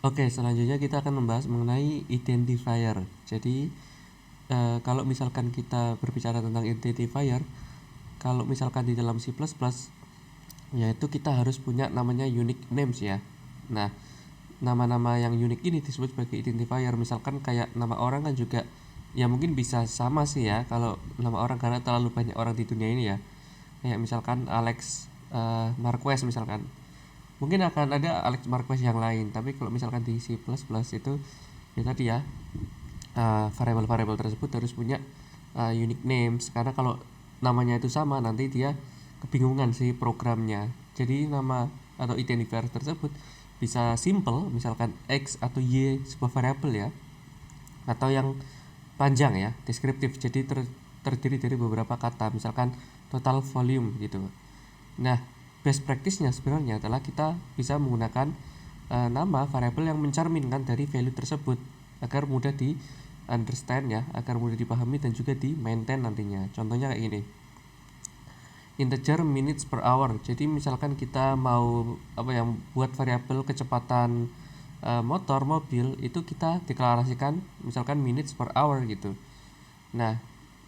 Oke, selanjutnya kita akan membahas mengenai identifier. Jadi kalau misalkan kita berbicara tentang identifier, kalau misalkan di dalam C++, yaitu kita harus punya namanya unique names ya. Nah, nama-nama yang unik ini disebut sebagai identifier. Misalkan kayak nama orang kan juga ya mungkin bisa sama sih ya kalau nama orang, karena terlalu banyak orang di dunia ini ya. Kayak misalkan Alex Marquez misalkan, mungkin akan ada Alex Marquez yang lain, tapi kalau misalkan di C++ itu ya tadi ya, variabel-variabel tersebut harus punya unique names, karena kalau namanya itu sama nanti dia kebingungan sih programnya. Jadi nama atau identifier tersebut bisa simple, misalkan x atau y sebuah variabel ya, atau yang panjang ya, deskriptif, jadi terdiri dari beberapa kata, misalkan total volume gitu. Nah, best practice-nya sebenarnya adalah kita bisa menggunakan nama variabel yang mencerminkan dari value tersebut agar mudah di understand ya, agar mudah dipahami dan juga di maintain nantinya. Contohnya kayak gini, integer minutes per hour. Jadi misalkan kita mau yang buat variabel kecepatan motor mobil, itu kita deklarasikan misalkan minutes per hour gitu. Nah,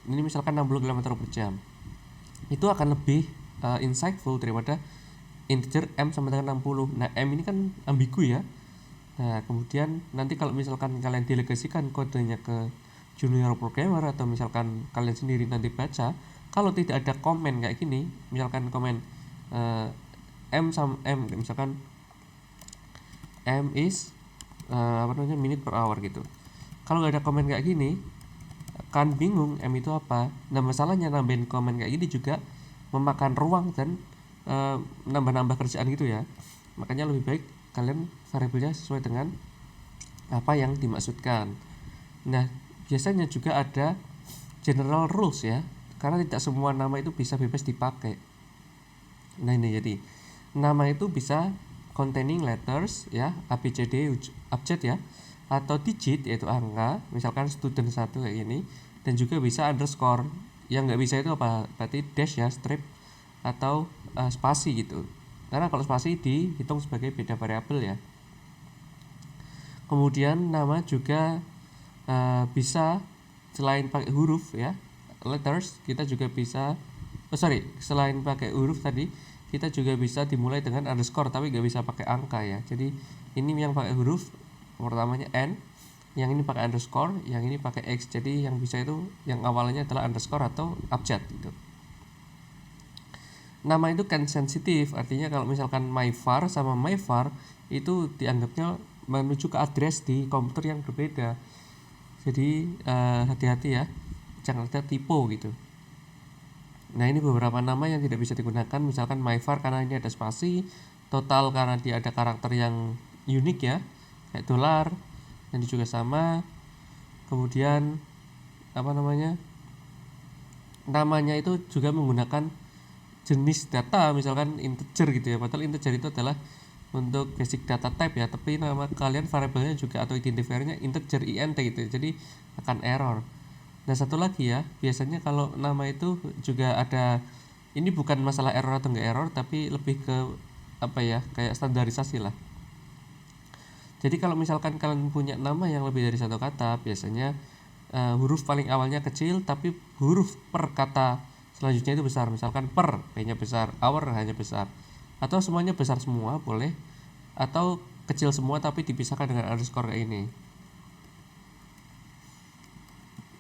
ini misalkan 60 km per jam. Itu akan lebih insightful daripada integer m sama dengan 60. Nah, m ini kan ambigu ya. Nah, kemudian nanti kalau misalkan kalian delegasikan kodenya ke junior programmer atau misalkan kalian sendiri nanti baca, kalau tidak ada komen kayak gini, misalkan komen m sama m, misalkan m is minute per hour gitu. Kalau nggak ada komen kayak gini, kan bingung m itu apa. Nah, masalahnya nambahin komen kayak gini juga memakan ruang dan nambah-nambah kerjaan gitu ya. Makanya lebih baik kalian variabelnya sesuai dengan apa yang dimaksudkan. Nah, biasanya juga ada general rules ya, karena tidak semua nama itu bisa bebas dipakai. Nah, ini jadi nama itu bisa containing letters ya, ABCD abjad ya, atau digit yaitu angka, misalkan student 1 kayak gini, dan juga bisa underscore. Yang nggak bisa itu apa? Berarti dash ya, strip atau spasi gitu. Karena kalau spasi dihitung sebagai beda variabel ya. Kemudian nama juga bisa selain pakai huruf ya, letters, kita juga bisa selain pakai huruf tadi, kita juga bisa dimulai dengan underscore, tapi nggak bisa pakai angka ya. Jadi ini yang pakai huruf pertamanya n, yang ini pakai underscore, yang ini pakai x. Jadi yang bisa itu yang awalnya adalah underscore atau abjad gitu. Nama itu kan sensitif, artinya kalau misalkan myvar sama myvar itu dianggapnya menuju ke address di komputer yang berbeda. Jadi hati-hati ya, jangan ada typo gitu. Nah, ini beberapa nama yang tidak bisa digunakan, misalkan myvar karena ini ada spasi, total karena dia ada karakter yang unik ya, kayak dolar, dan juga sama. Kemudian namanya itu juga menggunakan jenis data, misalkan integer gitu ya, padahal integer itu adalah untuk basic data type ya, tapi nama kalian variabelnya juga atau identifiernya integer int gitu, jadi akan error. Nah, satu lagi ya, biasanya kalau nama itu juga ada, ini bukan masalah error atau enggak error, tapi lebih ke kayak standarisasi lah. Jadi kalau misalkan kalian punya nama yang lebih dari satu kata, biasanya huruf paling awalnya kecil tapi huruf per kata selanjutnya itu besar. Misalkan per, P-nya besar, hour hanya besar, atau semuanya besar semua boleh, atau kecil semua tapi dipisahkan dengan underscore kayak ini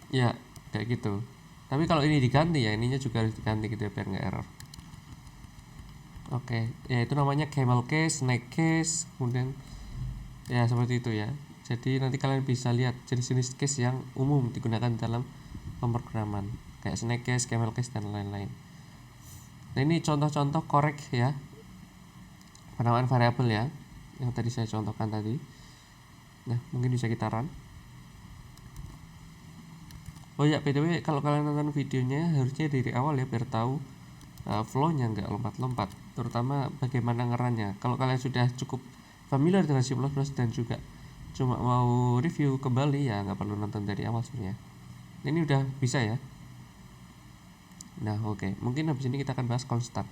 ya, kayak gitu. Tapi kalau ini diganti ya, ininya juga harus diganti gitu ya, biar nggak error. Oke, ya itu namanya camel case, snake case, kemudian ya seperti itu ya. Jadi nanti kalian bisa lihat jenis-jenis case yang umum digunakan dalam pemrograman, kayak snake case, camel case, dan lain-lain. Nah, ini contoh-contoh korek ya, penamaan variabel ya, yang tadi saya contohkan tadi. Nah, mungkin bisa kita run. Oh ya, btw kalau kalian nonton videonya harusnya dari awal ya, biar tahu flow-nya nggak lompat-lompat, terutama bagaimana ngerannya. Kalau kalian sudah cukup familiar dengan C++ dan juga cuma mau review kembali ya, nggak perlu nonton dari awal sebenarnya. Ini udah bisa ya. Nah, oke. Mungkin habis ini kita akan bahas constant.